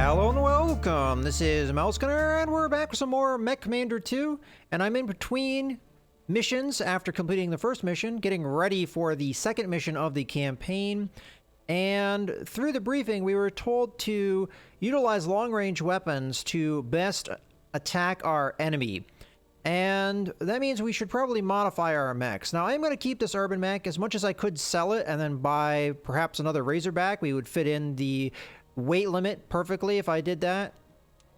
Hello and welcome, this is MechCommander, and we're back with some more MechCommander 2, and I'm in between missions after completing the first mission, getting ready for the second mission of the campaign, and through the briefing we were told to utilize long-range weapons to best attack our enemy, and that means we should probably modify our mechs. Now I'm going to keep this urban mech as much as I could sell it and then buy perhaps another Razorback. We would fit in the weight limit perfectly if I did that,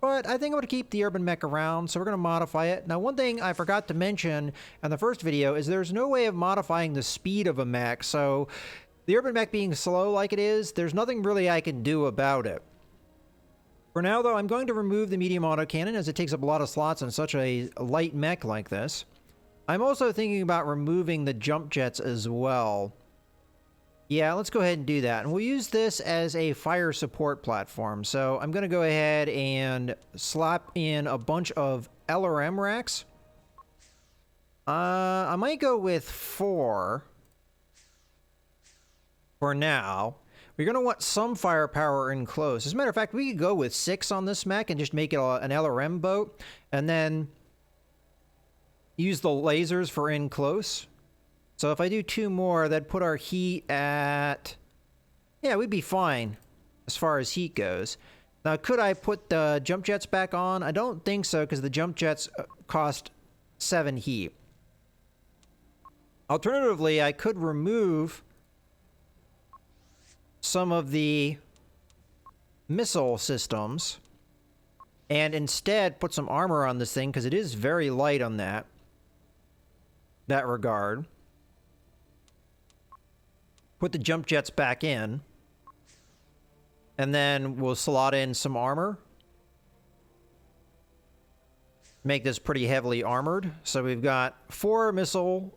but I think I'm going to keep the urban mech around, so we're going to modify it. Now, one thing I forgot to mention in the first video is there's no way of modifying the speed of a mech, so the urban mech being slow like it is, there's nothing really I can do about it. For now, though, I'm going to remove the medium autocannon as it takes up a lot of slots on such a light mech like this. I'm also thinking about removing the jump jets as well. Yeah, let's go ahead and do that. And we'll use this as a fire support platform. So I'm going to go ahead and slap in a bunch of LRM racks. I might go with 4 for now. We're going to want some firepower in close. As a matter of fact, we could go with 6 on this mech and just make it an LRM boat. And then use the lasers for in close. So if I do 2 more, that'd put our heat at... Yeah, we'd be fine as far as heat goes. Now, could I put the jump jets back on? I don't think so, because the jump jets cost 7 heat. Alternatively, I could remove some of the missile systems and instead put some armor on this thing, because it is very light on that regard. Put the jump jets back in, and then we'll slot in some armor. Make this pretty heavily armored. So we've got 4 missile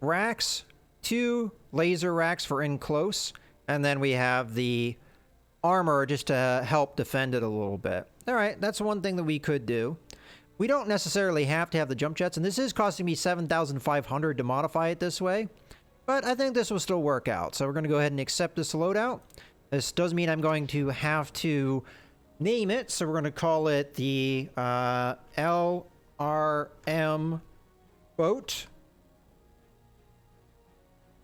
racks, 2 laser racks for in close, and then we have the armor just to help defend it a little bit. All right, that's one thing that we could do. We don't necessarily have to have the jump jets, and this is costing me 7,500 to modify it this way. But I think this will still work out. So we're going to go ahead and accept this loadout. This does mean I'm going to have to name it. So we're going to call it the LRM boat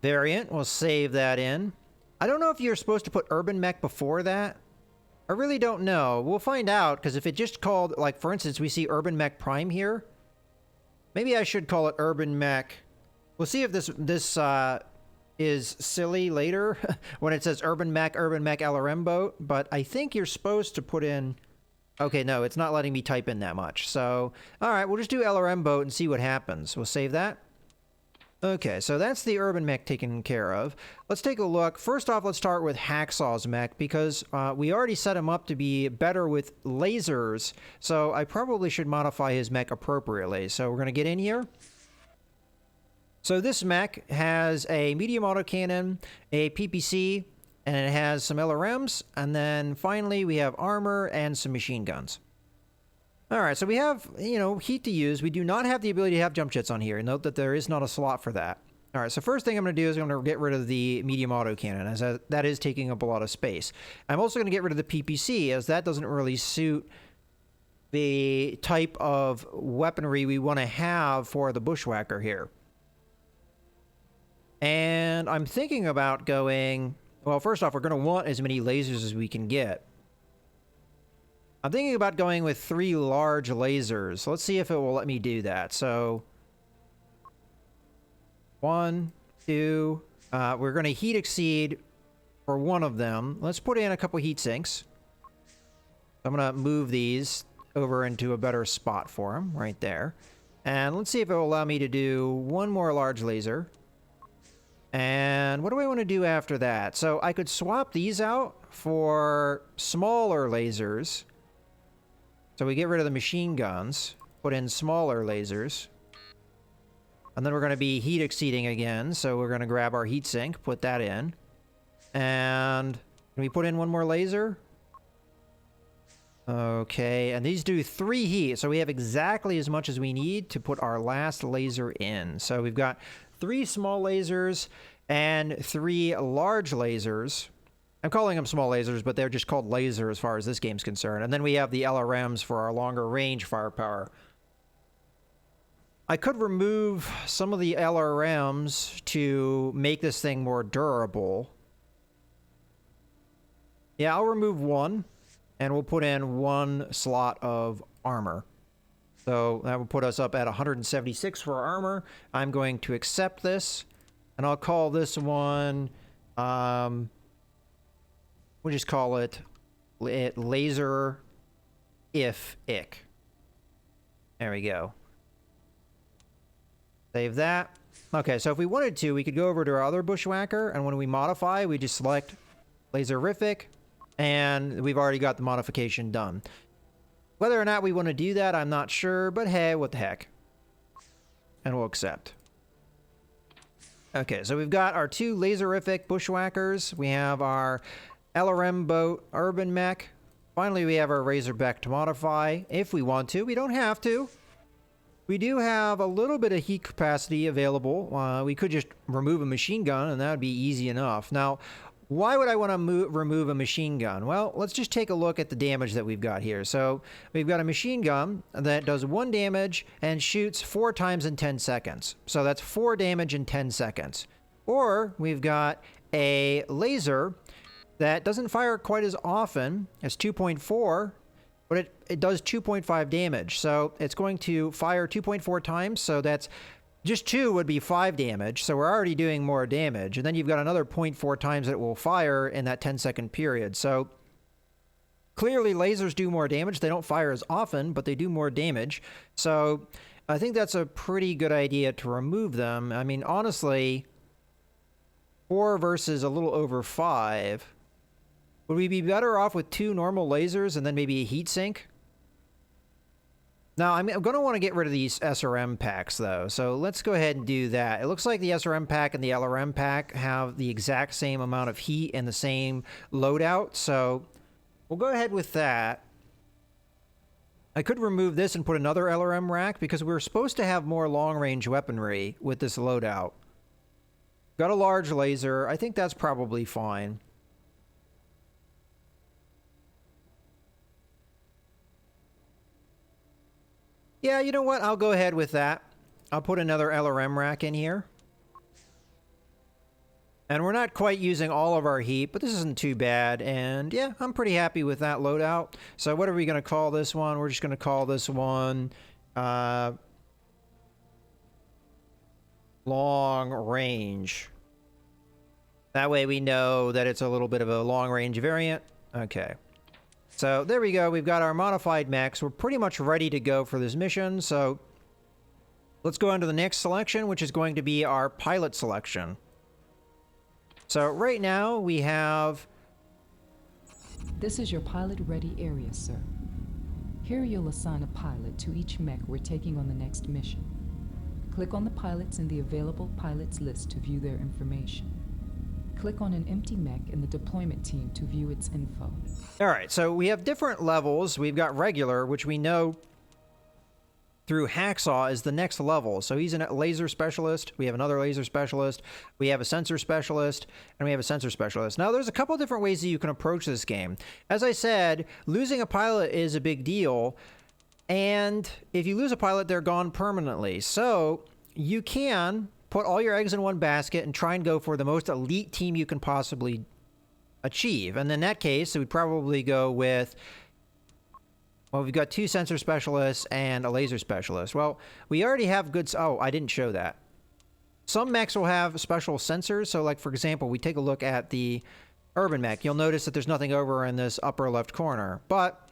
variant. We'll save that in. I don't know if you're supposed to put urban mech before that. I really don't know. We'll find out, because if it just called, like for instance, we see urban mech prime here. Maybe I should call it urban mech. We'll see if this is silly later when it says urban mech LRM boat, but I think you're supposed to put in... Okay, no, it's not letting me type in that much. So, all right, we'll just do LRM boat and see what happens. We'll save that. Okay, so that's the urban mech taken care of. Let's take a look. First off, let's start with Hacksaw's mech, because we already set him up to be better with lasers, so I probably should modify his mech appropriately. So we're going to get in here. So this mech has a medium autocannon, a PPC, and it has some LRMs, and then finally we have armor and some machine guns. Alright, so we have, heat to use. We do not have the ability to have jump jets on here. Note that there is not a slot for that. Alright, so first thing I'm going to do is I'm going to get rid of the medium autocannon, as that is taking up a lot of space. I'm also going to get rid of the PPC, as that doesn't really suit the type of weaponry we want to have for the bushwhacker here. And I'm thinking about going... Well, first off, we're going to want as many lasers as we can get. I'm thinking about going with 3 large lasers. Let's see if it will let me do that. So, 1, 2... we're going to heat exceed for one of them. Let's put in a couple heat sinks. I'm going to move these over into a better spot for them, right there. And let's see if it will allow me to do 1 more large laser. And what do I want to do after that? So I could swap these out for smaller lasers. So we get rid of the machine guns, put in smaller lasers. And then we're going to be heat exceeding again. So we're going to grab our heat sink, put that in. And can we put in 1 more laser? Okay, and these do 3 heat. So we have exactly as much as we need to put our last laser in. So we've got 3 small lasers and 3 large lasers. I'm calling them small lasers, but they're just called laser as far as this game's concerned. And then we have the LRMs for our longer range firepower. I could remove some of the LRMs to make this thing more durable. Yeah, I'll remove one, and we'll put in one slot of armor. So that will put us up at 176 for our armor. I'm going to accept this, and I'll call this one, we'll just call it laser if-ick. There we go. Save that. Okay, so if we wanted to, we could go over to our other bushwhacker, and when we modify, we just select laserific, and we've already got the modification done. Whether or not we want to do that, I'm not sure, but hey, what the heck. And we'll accept. Okay, so we've got our two laserific bushwhackers. We have our LRM boat urban mech. Finally, we have our Razorback to modify if we want to. We don't have to. We do have a little bit of heat capacity available. We could just remove a machine gun, and that would be easy enough. Now, why would I want to remove a machine gun? Well, let's just take a look at the damage that we've got here. So we've got a machine gun that does 1 damage and shoots 4 times in 10 seconds. So that's 4 damage in 10 seconds. Or we've got a laser that doesn't fire quite as often as 2.4, but it does 2.5 damage. So it's going to fire 2.4 times, so that's just 2 would be 5 damage, so we're already doing more damage. And then you've got another 0.4 times that it will fire in that 10-second period. So clearly lasers do more damage. They don't fire as often, but they do more damage. So I think that's a pretty good idea to remove them. I mean, honestly, 4 versus a little over 5. Would we be better off with 2 normal lasers and then maybe a heat sink? Now, I'm going to want to get rid of these SRM packs, though, so let's go ahead and do that. It looks like the SRM pack and the LRM pack have the exact same amount of heat and the same loadout, so we'll go ahead with that. I could remove this and put another LRM rack, because we're supposed to have more long-range weaponry with this loadout. Got a large laser. I think that's probably fine. Yeah, you know what? I'll go ahead with that. I'll put another LRM rack in here. And we're not quite using all of our heat, but this isn't too bad. And yeah, I'm pretty happy with that loadout. So what are we going to call this one? We're just going to call this one long range. That way we know that it's a little bit of a long range variant. Okay. So there we go. We've got our modified mechs. We're pretty much ready to go for this mission. So let's go on to the next selection, which is going to be our pilot selection. So right now we have... This is your pilot-ready area, sir. Here you'll assign a pilot to each mech we're taking on the next mission. Click on the pilots in the available pilots list to view their information. Click on an empty mech in the deployment team to view its info. All right, so we have different levels. We've got regular, which we know through Hacksaw is the next level. So he's a laser specialist. We have another laser specialist. We have a sensor specialist, and we have a sensor specialist. Now, there's a couple different ways that you can approach this game. As I said, losing a pilot is a big deal. And if you lose a pilot, they're gone permanently. So you can put all your eggs in one basket and try and go for the most elite team you can possibly achieve. And in that case, we'd probably go with, well, we've got 2 sensor specialists and a laser specialist. Well, we already have good... Oh, I didn't show that. Some mechs will have special sensors. So, like, for example, we take a look at the urban mech. You'll notice that there's nothing over in this upper left corner. But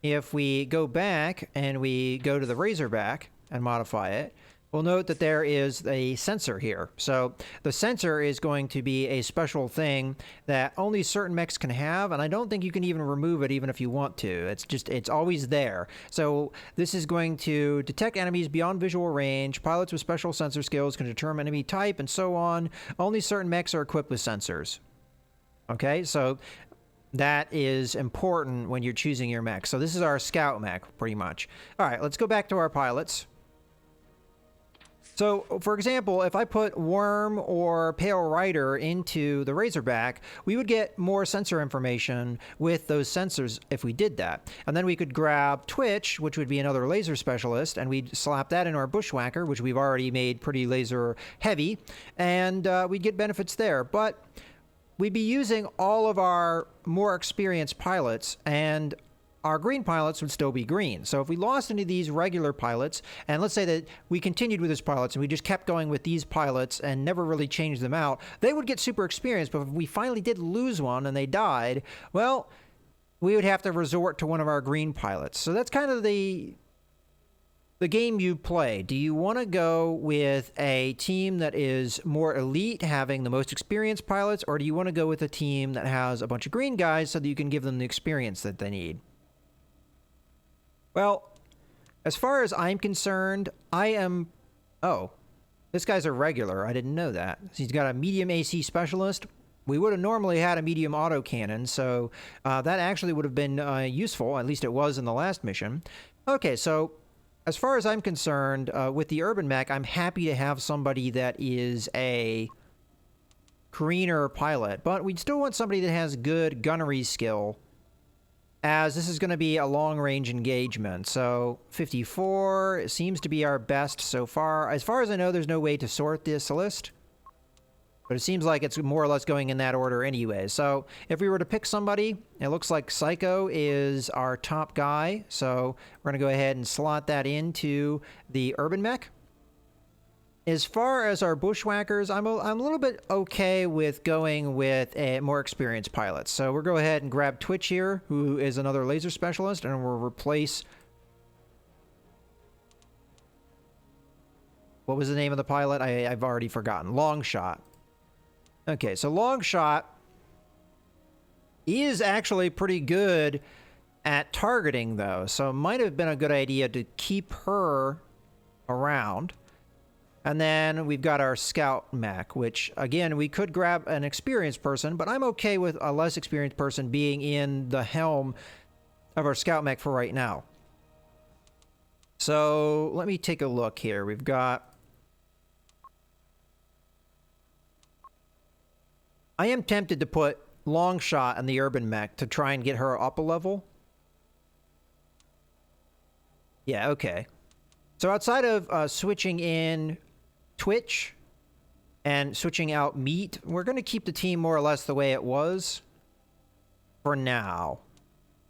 if we go back and we go to the Razorback and modify it, we'll note that there is a sensor here. So the sensor is going to be a special thing that only certain mechs can have, and I don't think you can even remove it even if you want to. It's always there. So this is going to detect enemies beyond visual range. Pilots with special sensor skills can determine enemy type and so on. Only certain mechs are equipped with sensors. Okay, so that is important when you're choosing your mech. So this is our scout mech, pretty much. All right, let's go back to our pilots. So, for example, if I put Worm or Pale Rider into the Razorback, we would get more sensor information with those sensors if we did that. And then we could grab Twitch, which would be another laser specialist, and we'd slap that in our Bushwhacker, which we've already made pretty laser heavy, and we'd get benefits there. But we'd be using all of our more experienced pilots, and our green pilots would still be green. So if we lost any of these regular pilots, and let's say that we continued with these pilots and we just kept going with these pilots and never really changed them out, they would get super experienced. But if we finally did lose one and they died, well, we would have to resort to one of our green pilots. So that's kind of the game you play. Do you want to go with a team that is more elite, having the most experienced pilots, or do you want to go with a team that has a bunch of green guys so that you can give them the experience that they need? Well, as far as I'm concerned, I am... Oh, this guy's a regular. I didn't know that. He's got a medium AC specialist. We would have normally had a medium autocannon, so that actually would have been useful. At least it was in the last mission. Okay, so as far as I'm concerned, with the Urban Mech, I'm happy to have somebody that is a greener pilot, but we still want somebody that has good gunnery skill, as this is going to be a long-range engagement. So 54 seems to be our best so far. As far as I know, there's no way to sort this list, but it seems like it's more or less going in that order anyway. So if we were to pick somebody, it looks like Psycho is our top guy. So we're going to go ahead and slot that into the Urban Mech. As far as our Bushwhackers, I'm a little bit okay with going with a more experienced pilot. So we'll go ahead and grab Twitch here, who is another laser specialist, and we'll replace... What was the name of the pilot? I've already forgotten. Longshot. Okay, so Longshot is actually pretty good at targeting, though. So it might have been a good idea to keep her around. And then we've got our Scout Mech, which, again, we could grab an experienced person, but I'm okay with a less experienced person being in the helm of our Scout Mech for right now. So let me take a look here. We've got... I am tempted to put Longshot in the Urban Mech to try and get her up a level. Yeah, okay. So outside of switching in Twitch and switching out Meat, we're going to keep the team more or less the way it was for now.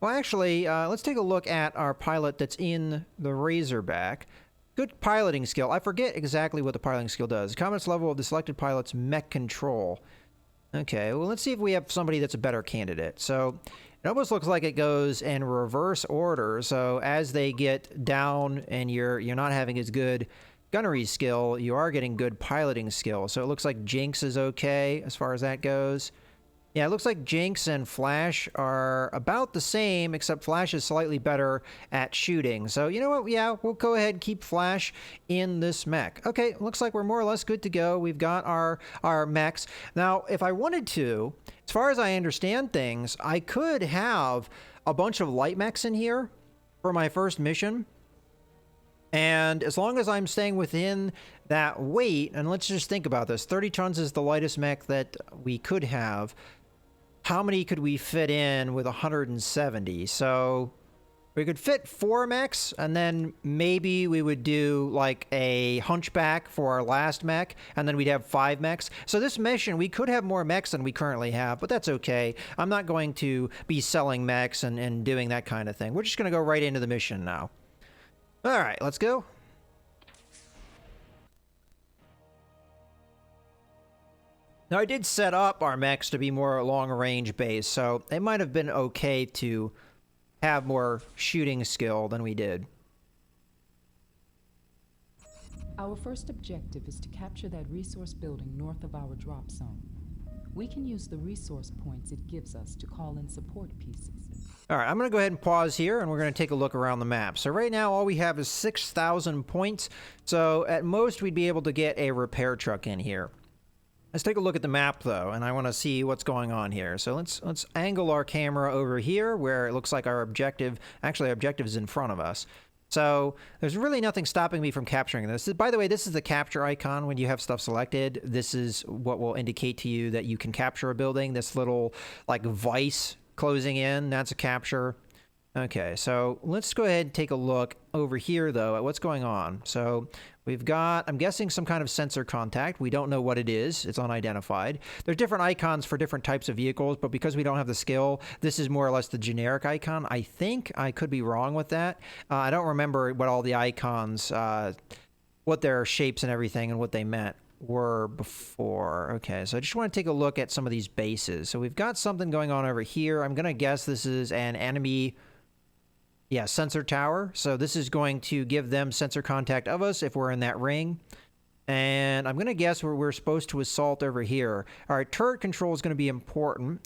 Well, actually, let's take a look at our pilot that's in the Razorback. Good piloting skill. I forget exactly what the piloting skill does. Confidence level of the selected pilot's mech control. Okay, well, let's see if we have somebody that's a better candidate. So it almost looks like it goes in reverse order. So as they get down and you're not having as good gunnery skill, you are getting good piloting skill. So it looks like Jinx is okay as far as that goes. Yeah, it looks like Jinx and Flash are about the same, except Flash is slightly better at shooting. So, you know what? Yeah, we'll go ahead and keep Flash in this mech. Okay, looks like we're more or less good to go. We've got our mechs. Now, if I wanted to, as far as I understand things, I could have a bunch of light mechs in here for my first mission. And as long as I'm staying within that weight, and let's just think about this. 30 tons is the lightest mech that we could have. How many could we fit in with 170? So we could fit 4 mechs, and then maybe we would do like a Hunchback for our last mech, and then we'd have 5 mechs. So this mission, we could have more mechs than we currently have, but that's okay. I'm not going to be selling mechs and doing that kind of thing. We're just going to go right into the mission now. All right, let's go. Now, I did set up our mechs to be more long-range based, so it might have been okay to have more shooting skill than we did. Our first objective is to capture that resource building north of our drop zone. We can use the resource points it gives us to call in support pieces. All right, I'm going to go ahead and pause here, and we're going to take a look around the map. So right now, all we have is 6,000 points, so at most, we'd be able to get a repair truck in here. Let's take a look at the map, though, and I want to see what's going on here. So let's angle our camera over here, where it looks like our objective... Actually, our objective is in front of us. So there's really nothing stopping me from capturing this. By the way, this is the capture icon when you have stuff selected. This is what will indicate to you that you can capture a building. This little like vice closing in, that's a capture. Okay, so let's go ahead and take a look over here, though, at what's going on. So we've got, I'm guessing, some kind of sensor contact. We don't know what it is. It's unidentified. There's different icons for different types of vehicles, but because we don't have the skill, this is more or less the generic icon. I think I could be wrong with that. I don't remember what all the icons, what their shapes and everything and what they meant were before. Okay, so I just want to take a look at some of these bases. So we've got something going on over here. I'm going to guess this is an enemy... yeah, sensor tower. So this is going to give them sensor contact of us if we're in that ring. And I'm going to guess we're supposed to assault over here. All right, turret control is going to be important.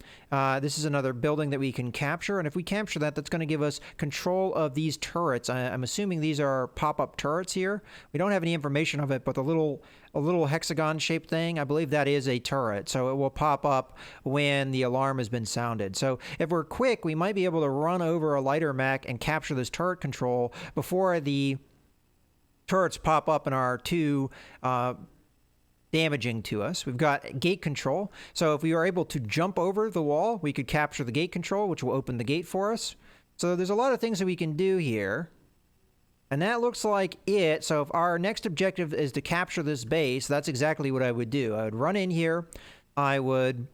This is another building that we can capture. And if we capture that, that's going to give us control of these turrets. I'm assuming these are pop-up turrets here. We don't have any information of it, but a little hexagon-shaped thing, I believe that is a turret. So it will pop up when the alarm has been sounded. So if we're quick, we might be able to run over a lighter mech and capture this turret control before the turrets pop up and are too damaging to us. We've got gate control. So if we are able to jump over the wall, we could capture the gate control, which will open the gate for us. So there's a lot of things that we can do here. And that looks like it. So if our next objective is to capture this base, that's exactly what I would do. I would run in here. I would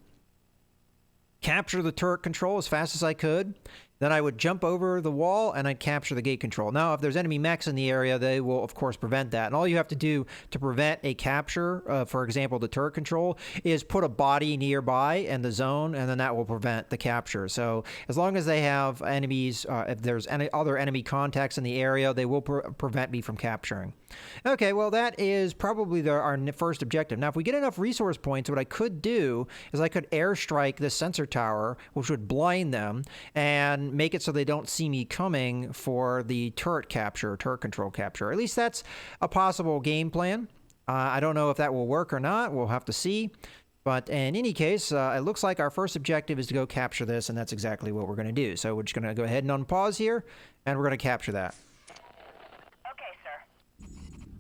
capture the turret control as fast as I could. Then I would jump over the wall and I'd capture the gate control. Now, if there's enemy mechs in the area, they will, of course, prevent that. And all you have to do to prevent a capture, for example, the turret control, is put a body nearby in the zone, and then that will prevent the capture. So as long as they have enemies, if there's any other enemy contacts in the area, they will prevent me from capturing. Okay, well, that is probably our first objective. Now, if we get enough resource points, what I could do is I could airstrike this sensor tower, which would blind them, and make it so they don't see me coming for the turret capture, turret control capture. At least that's a possible game plan. I don't know if that will work or not. We'll have to see. But in any case, it looks like our first objective is to go capture this, and that's exactly what we're going to do. So we're just going to go ahead and unpause here, and we're going to capture that. Okay, sir.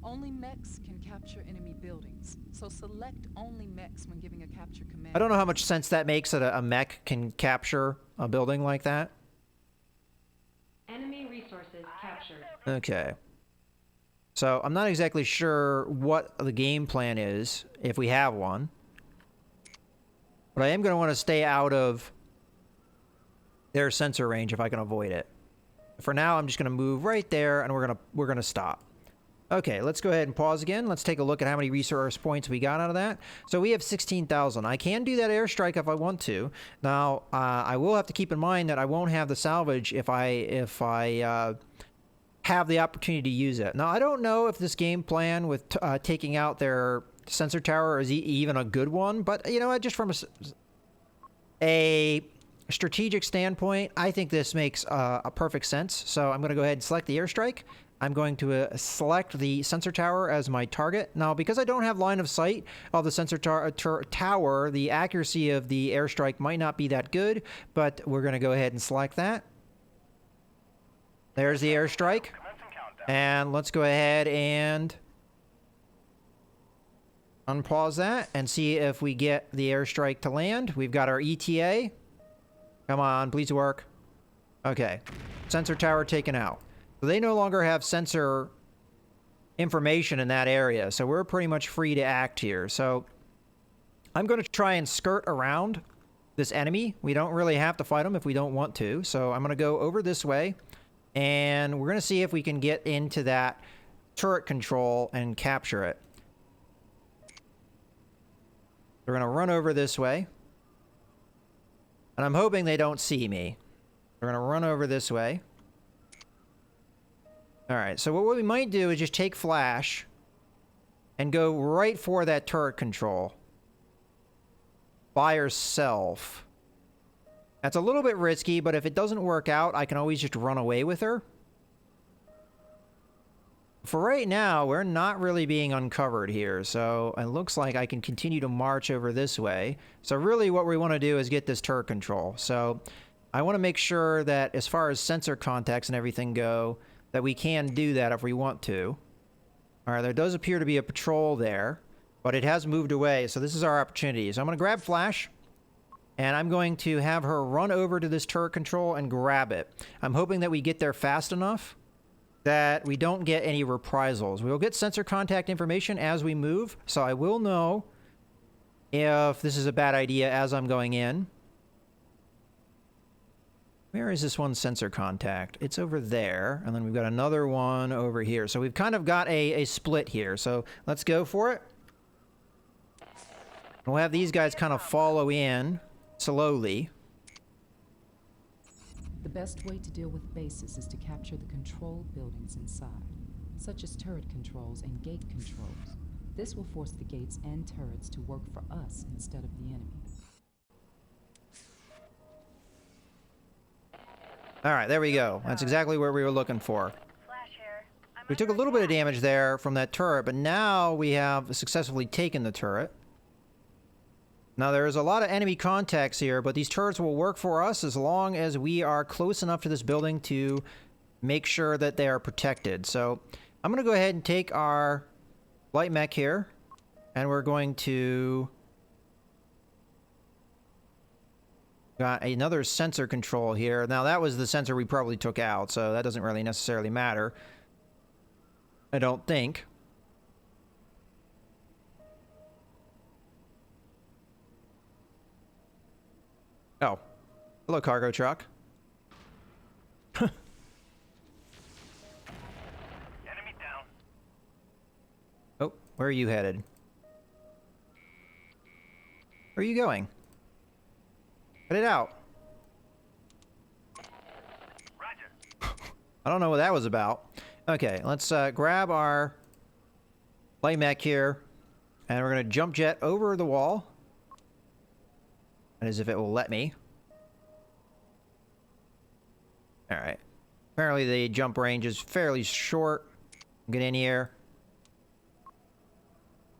Only mechs can capture enemy buildings, so select only mechs when giving a capture command. I don't know how much sense that makes that a mech can capture a building like that. Enemy resources captured. Okay. So I'm not exactly sure what the game plan is, if we have one. But I am going to want to stay out of their sensor range if I can avoid it. For now, I'm just going to move right there, and we're gonna stop. Okay, let's go ahead and pause again. Let's take a look at how many resource points we got out of that. So we have 16,000. I can do that airstrike if I want to. Now, I will have to keep in mind that I won't have the salvage if I have the opportunity to use it. Now, I don't know if this game plan with taking out their sensor tower is even a good one, but you know, just from a strategic standpoint, I think this makes a perfect sense. So I'm going to go ahead and select the airstrike. I'm going to select the sensor tower as my target. Now, because I don't have line of sight of the sensor tower, the accuracy of the airstrike might not be that good, but we're going to go ahead and select that. There's the airstrike. And let's go ahead and unpause that and see if we get the airstrike to land. We've got our ETA. Come on, please work. Okay. Sensor tower taken out. So they no longer have sensor information in that area, so we're pretty much free to act here. So I'm going to try and skirt around this enemy. We don't really have to fight them if we don't want to. So I'm going to go over this way, and we're going to see if we can get into that turret control and capture it. We're going to run over this way, and I'm hoping they don't see me. We're going to run over this way. All right, so what we might do is just take flash and go right for that turret control by herself. That's a little bit risky, but if it doesn't work out, I can always just run away with her. For right now, we're not really being uncovered here, so it looks like I can continue to march over this way. So really what we want to do is get this turret control. So I want to make sure that as far as sensor contacts and everything go, that we can do that if we want to. All right, there does appear to be a patrol there, but it has moved away, so this is our opportunity. So I'm going to grab Flash, and I'm going to have her run over to this turret control and grab it. I'm hoping that we get there fast enough that we don't get any reprisals. We'll get sensor contact information as we move, so I will know if this is a bad idea as I'm going in. Where is this one sensor contact? It's over there, and then we've got another one over here. So we've kind of got a split here, so let's go for it. We'll have these guys kind of follow in slowly. The best way to deal with bases is to capture the control buildings inside, such as turret controls and gate controls. This will force the gates and turrets to work for us instead of the enemy. All right, there we go. That's exactly where we were looking for. Flash here. We took a little bit of damage there from that turret, but now we have successfully taken the turret. Now, there's a lot of enemy contacts here, but these turrets will work for us as long as we are close enough to this building to make sure that they are protected. So I'm going to go ahead and take our light mech here, and we're going to... Got another sensor control here. Now, that was the sensor we probably took out, so that doesn't really necessarily matter. I don't think. Oh. Hello, cargo truck. Enemy down. Oh, where are you headed? Where are you going? Get it out. Roger. I don't know what that was about. Okay, let's grab our light mech here, and we're going to jump jet over the wall. As if it will let me. Alright. Apparently the jump range is fairly short. Get in here.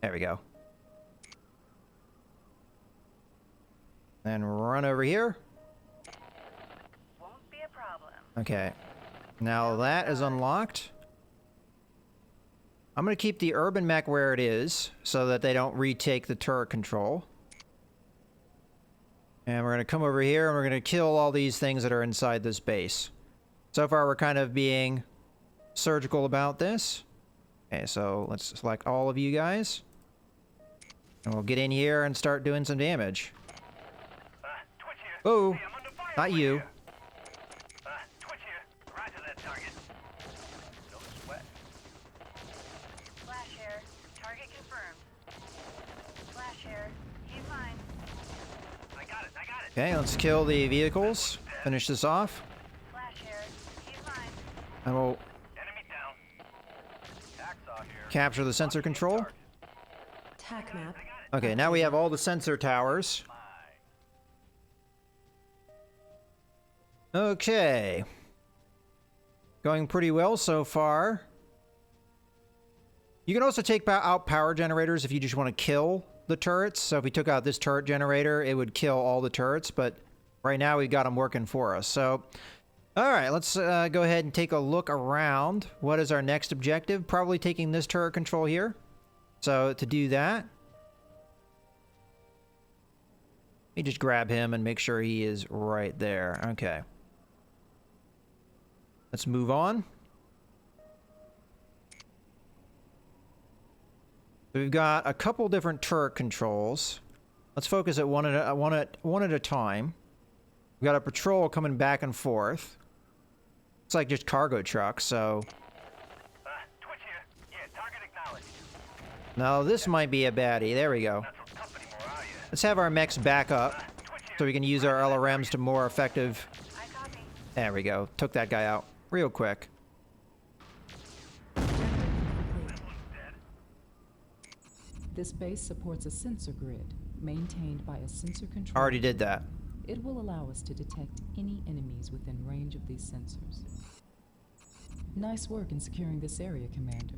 There we go. Then run over here. Won't be a problem. Okay. Now that is unlocked. I'm going to keep the urban mech where it is so that they don't retake the turret control. And we're going to come over here and we're going to kill all these things that are inside this base. So far we're kind of being surgical about this. Okay, so let's select all of you guys. And we'll get in here and start doing some damage. Twitch here. Oh, Hey, I'm under fire not right you. here. Twitch here. Right to that target. No sweat. Flash here. Target confirmed. Flash here. He's mine. I got it. Okay, let's kill the vehicles. Finish this off. Flash here. He's mine. And we'll Enemy down. Hacksaw here. capture the sensor control. TAC map. Okay, now we have all the sensor towers. Okay. Going pretty well so far. You can also take out power generators if you just want to kill the turrets. So if we took out this turret generator, it would kill all the turrets. But right now we've got them working for us. So, all right, let's go ahead and take a look around. What is our next objective? Probably taking this turret control here. So to do that, let me just grab him and make sure he is right there. Okay. Let's move on. So we've got a couple different turret controls. Let's focus at one at a time. We've got a patrol coming back and forth. It's like just cargo trucks, so... Twitch here. Yeah, target acknowledged. Now this might be a baddie. There we go. That's what company morale you. Let's have our mechs back up Twitch here. so we can use our LRMs to more effective... I copy. There we go. Took that guy out real quick. This base supports a sensor grid, maintained by a sensor control. Already did that. It will allow us to detect any enemies within range of these sensors. Nice work in securing this area, Commander.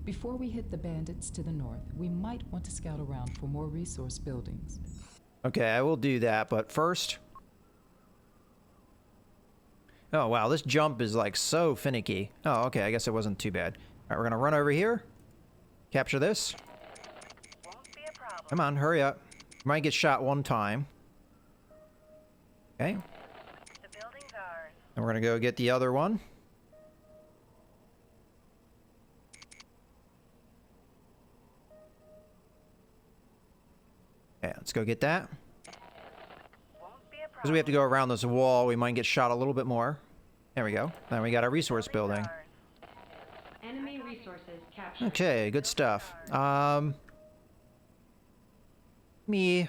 Before we hit the bandits to the north, we might want to scout around for more resource buildings. Okay, I will do that, but first... Oh, wow, this jump is like so finicky. Oh, okay, I guess it wasn't too bad. All right, we're gonna run over here. Capture this. Won't be a problem. Come on, hurry up. Might get shot one time. Okay, The building's ours. and we're gonna go get the other one. Okay, let's go get that. Won't be a Because problem. we have to go around this wall, we might get shot a little bit more. There we go. Then we got our resource building. Enemy resources captured. Okay, good stuff. Let me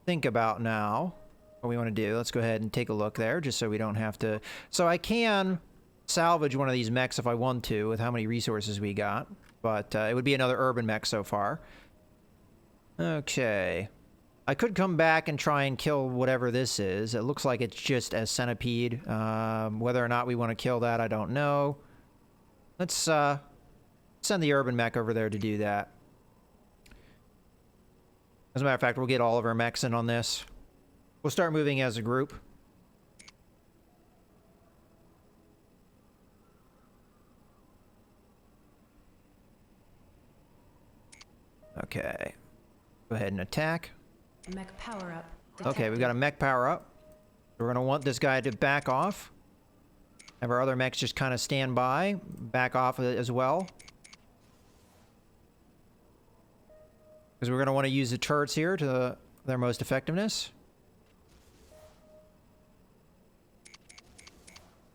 think about now what we want to do. Let's go ahead and take a look there, just so we don't have to. So I can salvage one of these mechs if I want to, with how many resources we got. But it would be another urban mech so far. Okay. I could come back and try and kill whatever this is. It looks like it's just a centipede. Whether or not we want to kill that, I don't know. Let's send the urban mech over there to do that. As a matter of fact, we'll get all of our mechs in on this. We'll start moving as a group. Okay. Go ahead and attack. Mech power up. Okay, we've got a mech power up. We're going to want this guy to back off. Have our other mechs just kind of stand by. Back off as well. Because we're going to want to use the turrets here to their most effectiveness.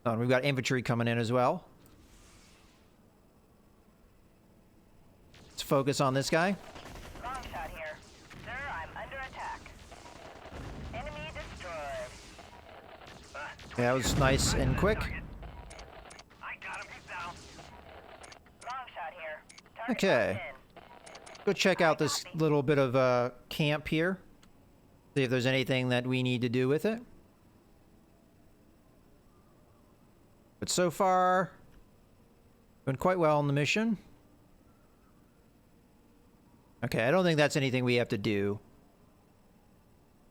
Oh, and we've got infantry coming in as well. Let's focus on this guy. Long shot here. Sir, I'm under attack. Enemy destroyed. Yeah, that was nice and quick. I got him. He's down. Long shot here. Target Okay. locked in. Go check out this little bit of camp here. See if there's anything that we need to do with it. But so far, doing quite well on the mission. Okay, I don't think that's anything we have to do.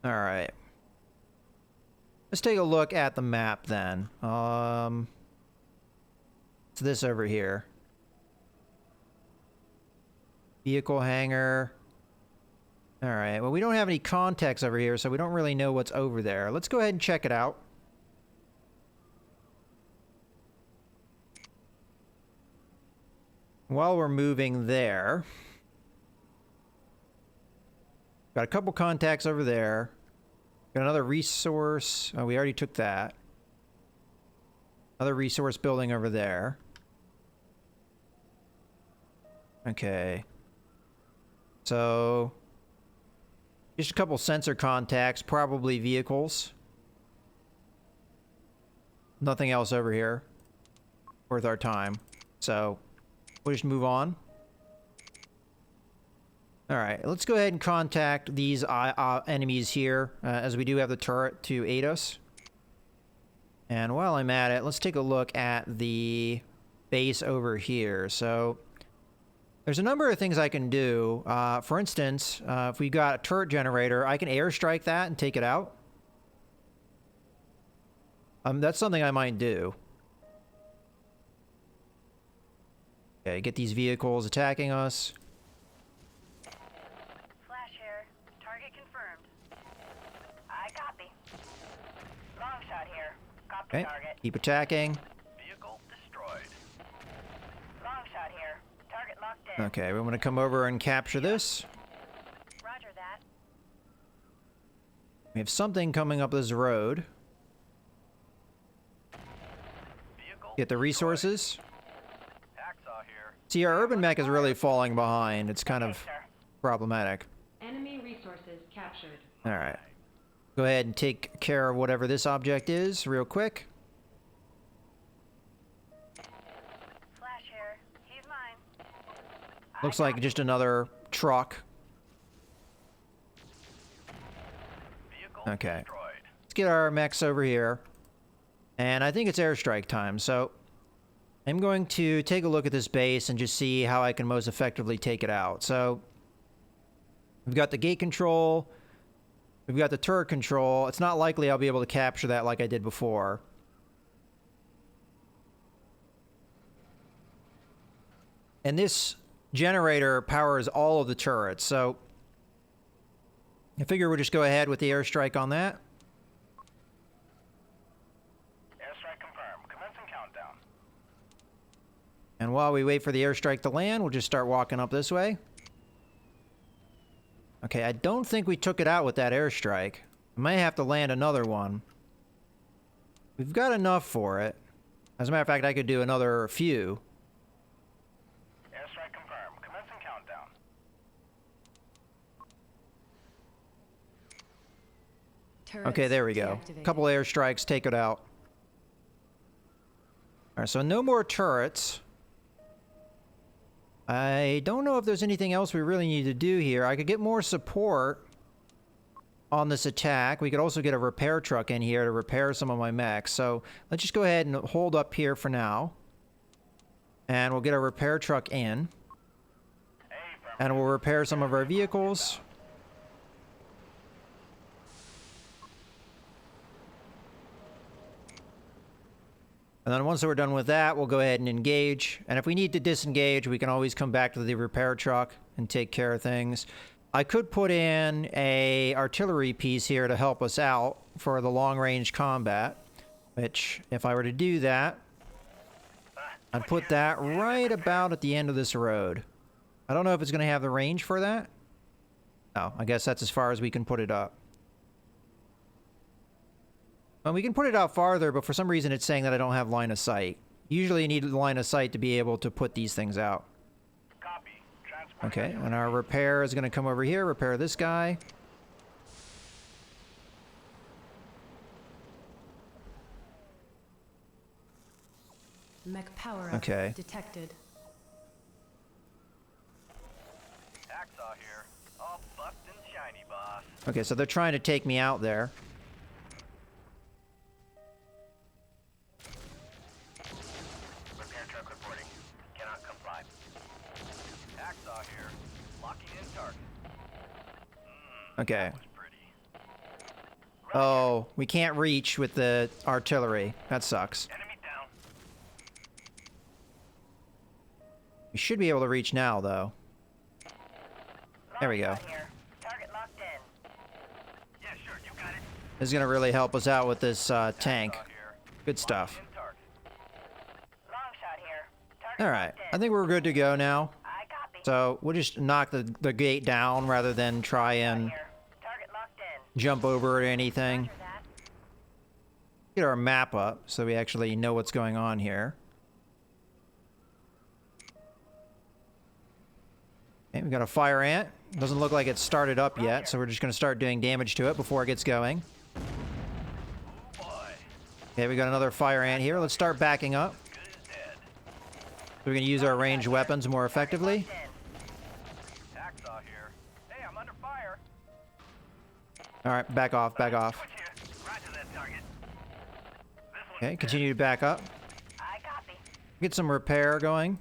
All right. Let's take a look at the map then. It's this over here. Vehicle hangar. All right, well, we don't have any contacts over here, so we don't really know what's over there. Let's go ahead and check it out. While we're moving there, got a couple contacts over there. Got another resource. Oh, we already took that. Another resource building over there. Okay. So, just a couple sensor contacts, probably vehicles. Nothing else over here worth our time. So, we'll just move on. All right, let's go ahead and contact these enemies here, as we do have the turret to aid us. And while I'm at it, let's take a look at the base over here. So, there's a number of things I can do. For instance, if we got a turret generator, I can airstrike that and take it out. That's something I might do. Okay, get these vehicles attacking us. Flash here. Target confirmed. I copy. Long shot here. Copy Okay, target. keep attacking. Vehicle destroyed. Long shot here. Target locked in. Okay, we want to come over and capture this. Roger that. We have something coming up this road. Vehicle Get the resources. Hacksaw here. See, our urban mech is really falling behind. It's kind of Sir. problematic. Enemy resources captured. All right. Go ahead and take care of whatever this object is real quick. Flash here. He's mine. Looks like just another truck. Vehicle Okay. destroyed. Let's get our mechs over here. And I think it's airstrike time, so I'm going to take a look at this base and just see how I can most effectively take it out. So we've got the gate control. We've got the turret control. It's not likely I'll be able to capture that like I did before. And this generator powers all of the turrets, so I figure we'll just go ahead with the airstrike on that. Airstrike confirmed. Commencing countdown. And while we wait for the airstrike to land, we'll just start walking up this way. Okay, I don't think we took it out with that airstrike. I may have to land another one. We've got enough for it. As a matter of fact, I could do another few. Airstrike confirmed. Commencing countdown. Okay, there we go. Couple airstrikes, take it out. Alright, so no more turrets. I don't know if there's anything else we really need to do here. I could get more support on this attack. We could also get a repair truck in here to repair some of my mechs. So let's just go ahead and hold up here for now. And we'll get a repair truck in. And we'll repair some of our vehicles. And then once we're done with that, we'll go ahead and engage. And if we need to disengage, we can always come back to the repair truck and take care of things. I could put in a artillery piece here to help us out for the long-range combat, which, if I were to do that, I'd put that right about at the end of this road. I don't know if it's going to have the range for that. Oh, I guess that's as far as we can put it up. Well, we can put it out farther, but for some reason it's saying that I don't have line of sight. Usually you need line of sight to be able to put these things out. Copy. Okay, and our repair is going to come over here, repair this guy. Mech power up Okay. detected. Hacksaw here. All buffed and shiny, boss. Okay, so they're trying to take me out there. Repair truck reporting. Cannot comply. Hacksaw here. Locking in target. Okay. Was pretty. Oh, we can't reach with the artillery. That sucks. Enemy down. We should be able to reach now, though. There we go. Long shot here. Target locked in. Yeah, sure. You got it. This is going to really help us out with this tank. Hacksaw here. Good stuff. In target. Long shot here. Target All right, locked in. I think we're good to go now. I copy. So we'll just knock the gate down rather than try and Here. Target locked in. jump over it or anything. Roger that. Get our map up so we actually know what's going on here. Okay, we got a fire ant. Doesn't look like it's started up yet, so we're just going to start doing damage to it before it gets going. Boy. Okay, we got another fire ant here. Let's start backing up. Good as dead. So we can use our ranged weapons more effectively. Hacksaw here. Hey, I'm under fire. All right, back off, back off. Switch here. Right to that target. This one's Okay, continue to back up. I copy. Get some repair going.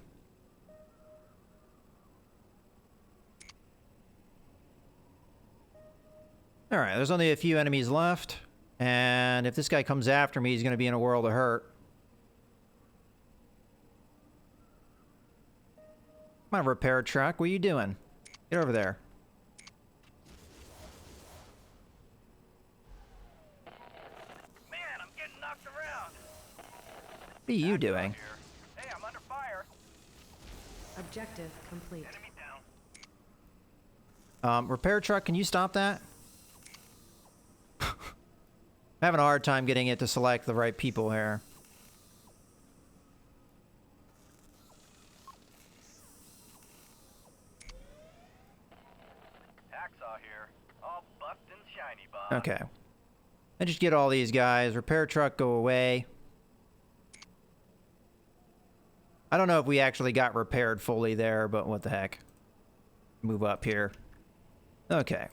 All right, there's only a few enemies left. And if this guy comes after me, he's going to be in a world of hurt. Come on, repair truck. What are you doing? Get over there. Man, I'm getting knocked around. What are you doing? Here. Hey, I'm under fire. Objective complete. Enemy down. Repair truck, can you stop that? I'm having a hard time getting it to select the right people here. Hacksaw here. All buffed and shiny, boss. Okay. I just get all these guys. Repair truck, go away. I don't know if we actually got repaired fully there, but what the heck. Move up here. Okay.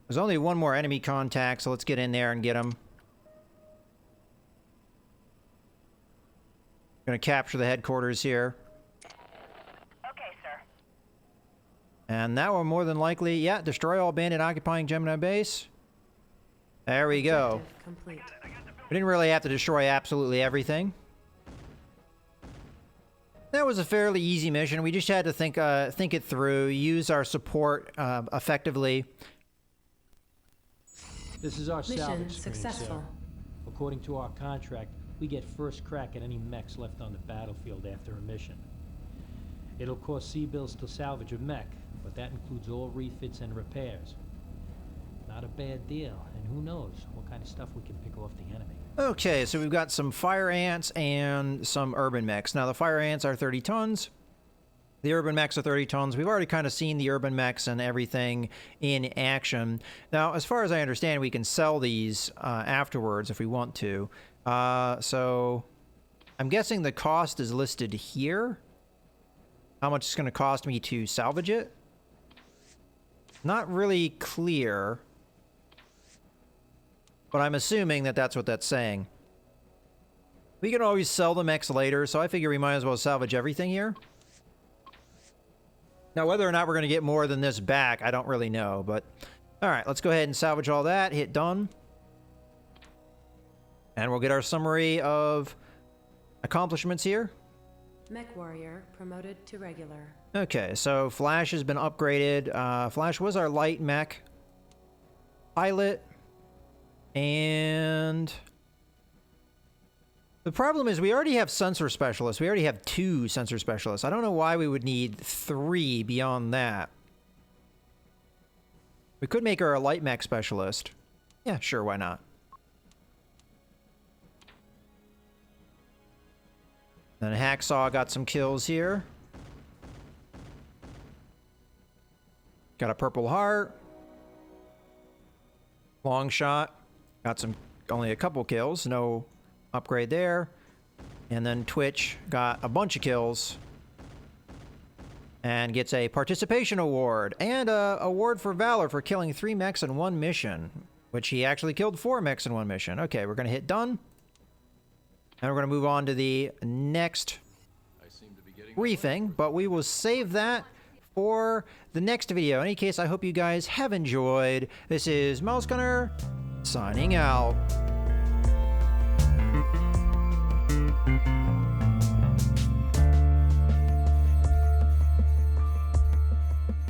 There's only one more enemy contact, so let's get in there and get him. Gonna capture the headquarters here. Okay, sir. And that will more than likely, yeah, destroy all bandit occupying Gemini base. There we go. Objective complete. We didn't really have to destroy absolutely everything. That was a fairly easy mission. We just had to think it through, use our support effectively. This is our Mission salvage screen, successful. sir. According to our contract, we get first crack at any mechs left on the battlefield after a mission. It'll cost C-bills to salvage a mech, but that includes all refits and repairs. Not a bad deal, and who knows what kind of stuff we can pick off the enemy. Okay, so we've got some fire ants and some urban mechs. Now, the fire ants are 30 tons. The urban mechs are 30 tons. We've already kind of seen the urban mechs and everything in action. Now, as far as I understand, we can sell these afterwards if we want to. So I'm guessing the cost is listed here. How much it's going to cost me to salvage it? Not really clear. But I'm assuming that that's what that's saying. We can always sell the mechs later, so I figure we might as well salvage everything here. Now, whether or not we're going to get more than this back, I don't really know, but... Alright, let's go ahead and salvage all that, hit done. And we'll get our summary of accomplishments here. MechWarrior promoted to regular. Okay, so Flash has been upgraded. Flash was our light mech pilot. And... the problem is we already have sensor specialists. We already have 2 sensor specialists. I don't know why we would need 3 beyond that. We could make her a light mech specialist. Yeah, sure, why not? Then Hacksaw got some kills here. Got a purple heart. Long shot. Got some, only a couple kills. No upgrade there. And then Twitch got a bunch of kills. And gets a participation award. And a award for valor for killing 3 mechs in 1 mission. Which he actually killed 4 mechs in 1 mission. Okay, we're going to hit done. And we're going to move on to the next briefing. But we will save that for the next video. In any case, I hope you guys have enjoyed. This is MechCommander signing out.